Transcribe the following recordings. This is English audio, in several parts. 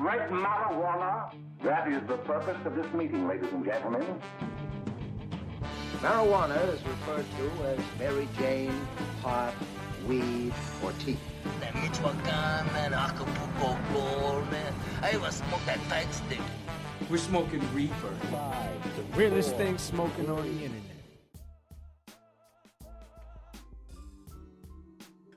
great marijuana. That is the purpose of this meeting, ladies and gentlemen. Marijuana is referred to as Mary Jane, pot, weed, or tea. That Michoacan, man, Acapulco Gold, man. I even smoke that tight stick. We're smoking reefer. The realest thing smoking on the internet.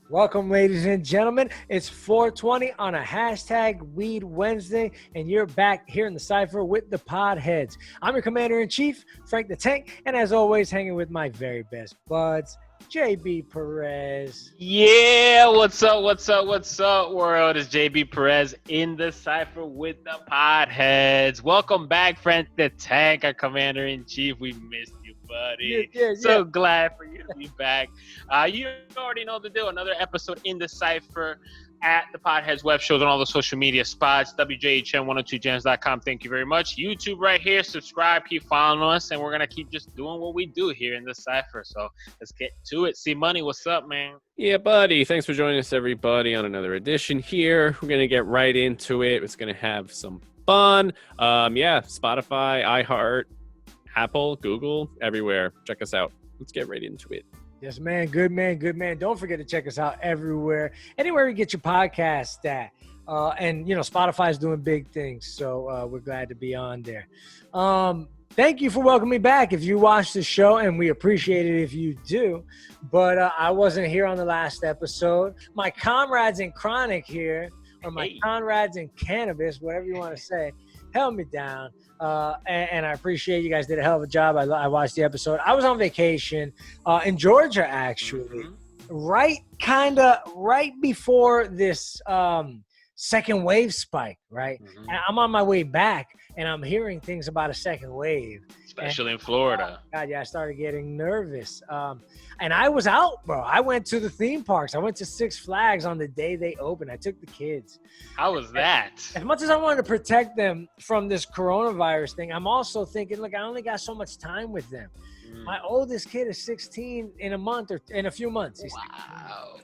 Welcome, ladies and gentlemen. It's 420 on a hashtag Weed Wednesday, and you're back here in the cipher with the Podheads. I'm your Commander-in-Chief, Frank the Tank, and as always, hanging with my very best buds, JB Perez. Yeah, what's up, world? It's JB Perez in the cipher with the Podheads. Welcome back, Frank the Tank, our Commander-in-Chief. We missed you, buddy. So glad for you to be back. You already know the deal. Another episode in the cipher at the Podheads Web Show on all the social media spots, WJHN102gems.com. Thank you very much. YouTube right here. Subscribe, keep following us, and we're going to keep just doing what we do here in the cipher. So let's get to it. See Money, what's up, man? Yeah, buddy. Thanks for joining us, everybody, on another edition here. We're going to get right into it. It's going to have some fun. Spotify, iHeart, Apple, Google, everywhere. Check us out. Let's get right into it. Yes, man. Good man. Don't forget to check us out everywhere. Anywhere you get your podcast at. And, you know, Spotify's doing big things. So we're glad to be on there. Thank you for welcoming me back. If you watch the show, and we appreciate it if you do. But I wasn't here on the last episode. My comrades in chronic here, or my comrades in cannabis, whatever you want to say, held me down. And I appreciate you guys did a hell of a job. I watched the episode. I was on vacation in Georgia, actually, right before this second wave spike, right? And I'm on my way back, and I'm hearing things about a second wave. Especially in Florida. God, yeah, I started getting nervous. And I was out, bro. I went to the theme parks. I went to Six Flags on the day they opened. I took the kids. How was that? As much as I wanted to protect them from this coronavirus thing, I'm also thinking, look, I only got so much time with them. My oldest kid is 16 in a month or in a few months. Wow.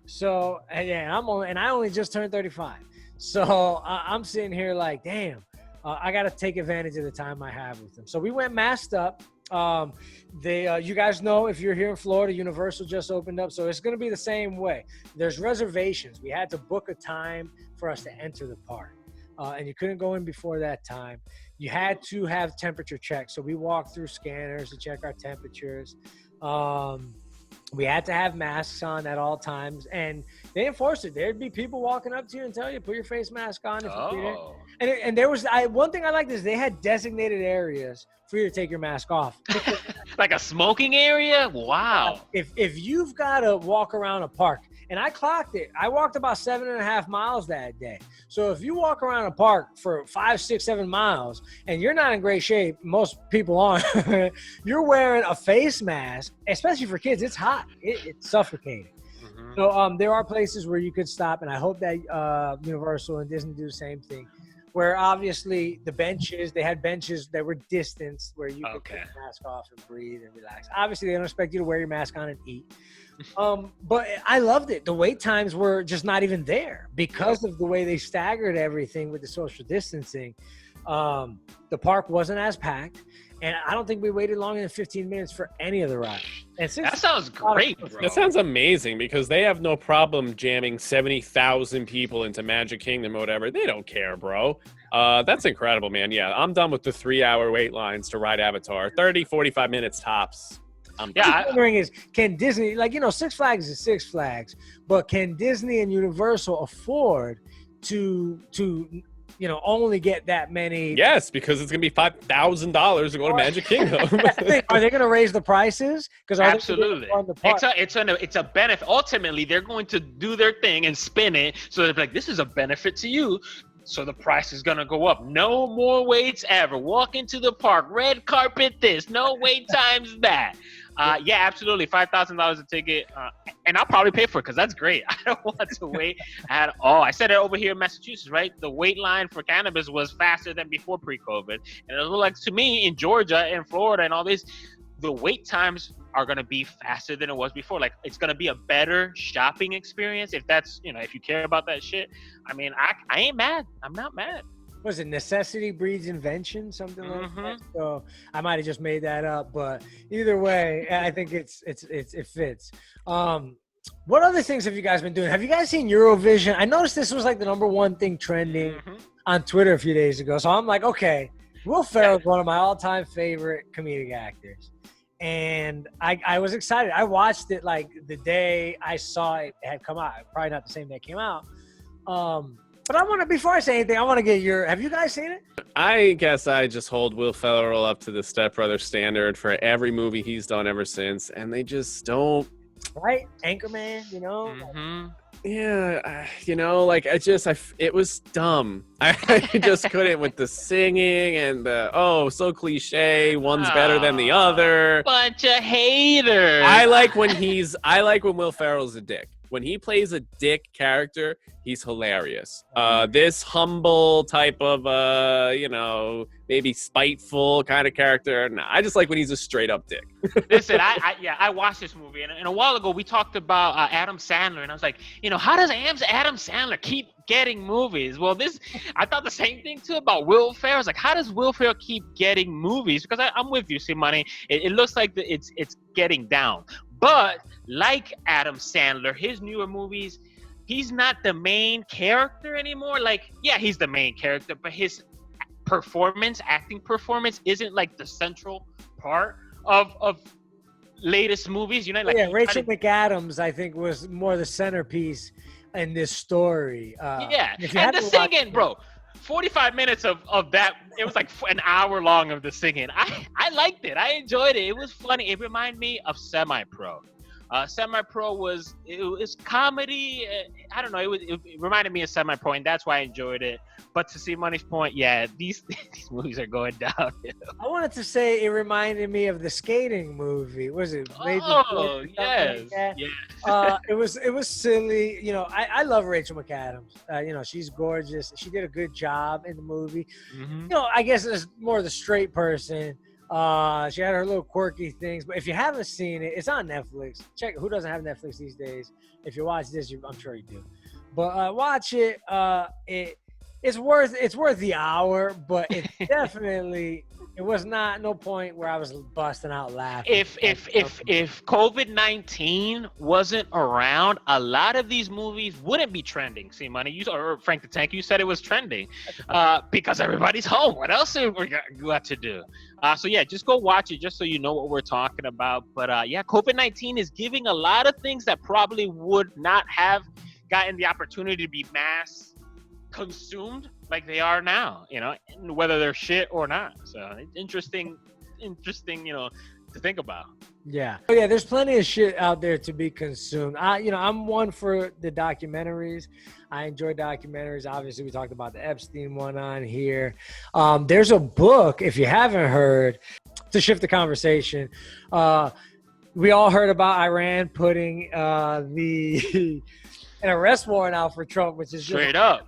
So, yeah, I only just turned 35. So I'm sitting here like, damn, I got to take advantage of the time I have with them. So we went masked up. You guys know, if you're here in Florida, Universal just opened up, so it's going to be the same way. There's reservations. We had to book a time for us to enter the park, and you couldn't go in before that time. You had to have temperature checks, so we walked through scanners to check our temperatures. We had to have masks on at all times, and they enforced it. There'd be people walking up to you and tell you, put your face mask on if you did it. And there was one thing I liked is they had designated areas for you to take your mask off. Like a smoking area? Wow. If you've got to walk around a park, and I clocked it, I walked about 7.5 miles that day. So if you walk around a park for 5, 6, 7 miles and you're not in great shape, most people aren't, you're wearing a face mask, especially for kids. It's hot. It's suffocating. So there are places where you could stop, and I hope that Universal and Disney do the same thing, where obviously they had benches that were distanced where you could take your mask off and breathe and relax. Obviously, they don't expect you to wear your mask on and eat. But I loved it. The wait times were just not even there because of the way they staggered everything with the social distancing. The park wasn't as packed, and I don't think we waited longer than 15 minutes for any of the rides. And that sounds great, bro. That sounds amazing, because they have no problem jamming 70,000 people into Magic Kingdom or whatever. They don't care, bro. That's incredible, man. Yeah, I'm done with the 3-hour wait lines to ride Avatar. 30, 45 minutes tops. I'm wondering is, can Disney, Six Flags is Six Flags, but can Disney and Universal afford to only get that many? Yes, because it's going to be $5,000 to go to Magic Kingdom. Are they going to raise the prices? Absolutely. It's a benefit. Ultimately, they're going to do their thing and spin it. So they're like, this is a benefit to you. So the price is going to go up. No more waits ever. Walk into the park. Red carpet this. No wait times that. Yeah, absolutely. $5,000 a ticket. And I'll probably pay for it because that's great. I don't want to wait at all. I said it over here in Massachusetts, right? The wait line for cannabis was faster than before pre-COVID. And it looked like, to me, in Georgia and Florida and all this, the wait times are going to be faster than it was before. Like, it's going to be a better shopping experience if that's, if you care about that shit. I mean, I ain't mad. I'm not mad. was it necessity breeds invention, something like that. So I might have just made that up, but either way, I think it fits. What other things have you guys been doing? Have you guys seen Eurovision? I noticed this was like the #1 thing trending on Twitter a few days ago. So I'm like, okay, Will Ferrels is one of my all-time favorite comedic actors. And I was excited. I watched it like the day I saw it had come out. Probably not the same day it came out. But before I say anything, I want to get have you guys seen it? I guess I just hold Will Ferrell up to the Step Brother standard for every movie he's done ever since. And they just don't. Right? Anchorman, you know? Yeah, it was dumb. I just couldn't with the singing and so cliche. One's better than the other. Bunch of haters. I like when Will Ferrell's a dick. When he plays a dick character, he's hilarious. This humble type of, maybe spiteful kind of character. Nah, I just like when he's a straight up dick. Listen, I watched this movie, and a while ago we talked about Adam Sandler, and I was like, how does Adam Sandler keep getting movies? Well, I thought the same thing too about Will Ferrell. I was like, how does Will Ferrell keep getting movies? Because I'm with you, Simone. It looks like it's getting down. But like Adam Sandler, his newer movies, he's not the main character anymore. Like, yeah, he's the main character, but his acting performance isn't like the central part of latest movies. Rachel McAdams, I think, was more the centerpiece in this story. And the singing, bro. 45 minutes of that, it was like an hour long of the singing. I liked it. I enjoyed it. It was funny. It reminded me of Semi-Pro. Semi-Pro was comedy. I don't know. It reminded me of Semi-Pro, and that's why I enjoyed it. But to see Money's point, yeah, these movies are going down. I wanted to say it reminded me of the skating movie. Was it? Oh, yes. Like yeah. It was silly. I love Rachel McAdams. She's gorgeous. She did a good job in the movie. I guess it's more the straight person. She had her little quirky things, but if you haven't seen it, it's on Netflix. Check it. Who doesn't have Netflix these days? If you watch this, I'm sure you do. But watch it. It's worth the hour, but it definitely it was no point where I was busting out laughing. If COVID-19 wasn't around, a lot of these movies wouldn't be trending. See, Money, or Frank the Tank, you said it was trending because everybody's home. What else are we got to do? So yeah, just go watch it just so you know what we're talking about. But COVID-19 is giving a lot of things that probably would not have gotten the opportunity to be mass consumed like they are now, whether they're shit or not. So it's interesting, to think about. Yeah. Oh, yeah, there's plenty of shit out there to be consumed. I'm one for the documentaries. I enjoy documentaries. Obviously, we talked about the Epstein one on here. There's a book, if you haven't heard, to shift the conversation. We all heard about Iran putting an arrest warrant out for Trump, which is straight up.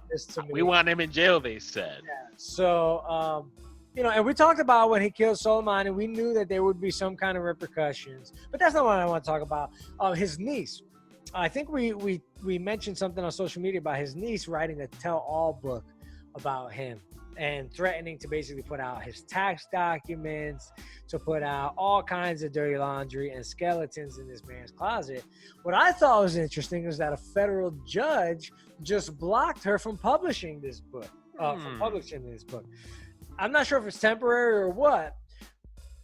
We want him in jail, they said. Yeah. So, and we talked about when he killed Soleimani, we knew that there would be some kind of repercussions. But that's not what I want to talk about. His niece. I think we mentioned something on social media about his niece writing a tell-all book about him and threatening to basically put out his tax documents, to put out all kinds of dirty laundry and skeletons in this man's closet. What I thought was interesting is that a federal judge just blocked her from publishing this book. I'm not sure if it's temporary or what.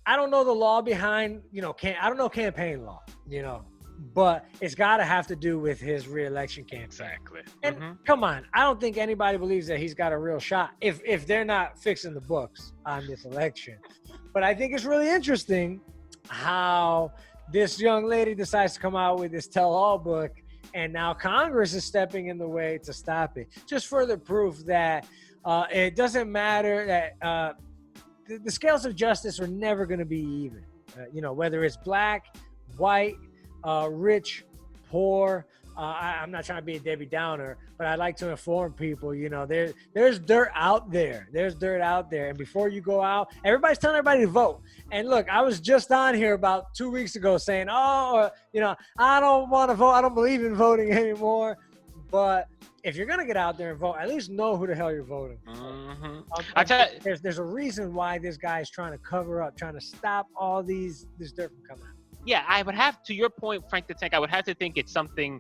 I don't know the law behind, I don't know campaign law, but it's got to have to do with his re-election campaign. Exactly. And come on, I don't think anybody believes that he's got a real shot if they're not fixing the books on this election. But I think it's really interesting how this young lady decides to come out with this tell-all book, and now Congress is stepping in the way to stop it. Just further proof that it doesn't matter that the scales of justice are never going to be even. Whether it's black, white, rich, poor. I'm not trying to be a Debbie Downer, but I like to inform people, there's dirt out there. There's dirt out there. And before you go out, everybody's telling everybody to vote. And look, I was just on here about 2 weeks ago saying, I don't want to vote. I don't believe in voting anymore. But if you're gonna get out there and vote, at least know who the hell you're voting for. Mm-hmm. I tell you, there's a reason why this guy is trying to cover up, trying to stop all this dirt from coming out. yeah, I would have, to your point, Frank the Tank, I would have to think it's something,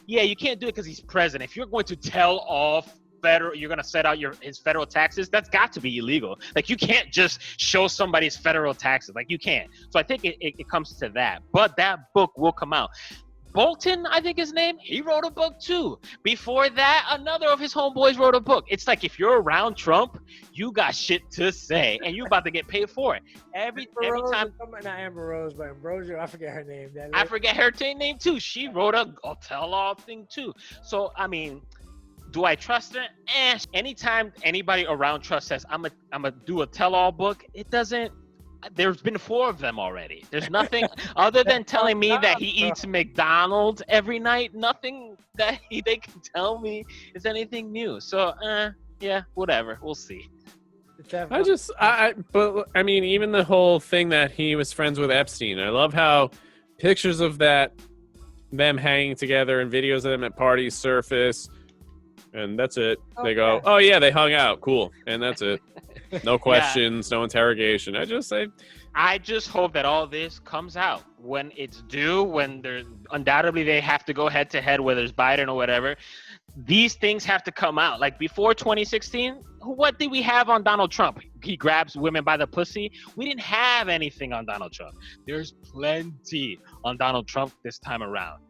yeah, you can't do it because he's president. If you're going to tell all you're going to set out his federal taxes, that's got to be illegal. Like, you can't just show somebody's federal taxes. Like, you can't. So I think it comes to that. But that book will come out. Bolton, I think his name, he wrote a book too. Before that, another of his homeboys wrote a book. It's like, if you're around Trump, you got shit to say, and you about to get paid for it. Every time. Not Amber Rose, but Ambrosia, I forget her name. I forget her name too. She wrote a tell-all thing too. So, I mean, do I trust her? Anytime anybody around Trump says, I'm a do a tell-all book, it doesn't. There's been 4 of them already. There's nothing other than telling me that he eats McDonald's every night. Nothing that they can tell me is anything new. So, yeah, whatever. We'll see. But I mean, even the whole thing that he was friends with Epstein. I love how pictures of them hanging together and videos of them at parties surface, and that's it. They go, oh yeah, they hung out, cool, and that's it. No questions, no interrogation. I just hope that all this comes out when it's due, when undoubtedly they have to go head to head, whether it's Biden or whatever. These things have to come out. Like, before 2016, what did we have on Donald Trump? He grabs women by the pussy. We didn't have anything on Donald Trump. There's plenty on Donald Trump this time around.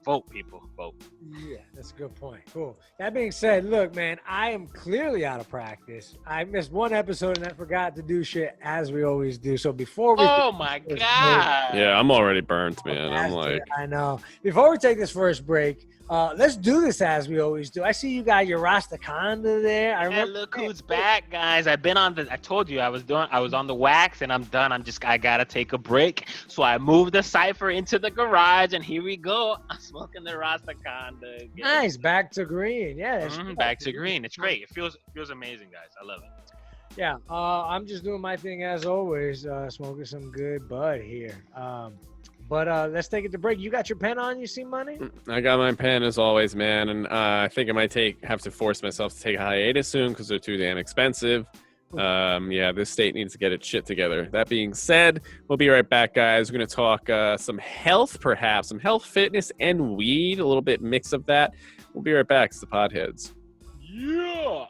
Vote, people, vote. Yeah, that's a good point. Cool. That being said, look, man, I am clearly out of practice. I missed one episode and I forgot to do shit as we always do. So before we my God. Yeah, I'm already burnt, man. I'm like, I know. Before we take this first break, let's do this as we always do. I see you got your Rastaconda there. Look who's back, guys. I told you I was on the wax and I'm done. I gotta take a break. So I moved the cipher into the garage and here we go. I'm smoking the Rastaconda again. Nice, back to green. Yeah, back to green. It's great. It feels amazing, guys. I love it. Yeah, I'm just doing my thing as always, smoking some good bud here. But let's take it to break. You got your pen on, you see, Money? I got my pen as always, man. And I think I might have to force myself to take a hiatus soon because they're too damn expensive. Yeah, this state needs to get its shit together. That being said, we'll be right back, guys. We're going to talk some health, perhaps, some health, fitness, and weed, a little bit mix of that. We'll be right back. It's the Podheads. Yeah.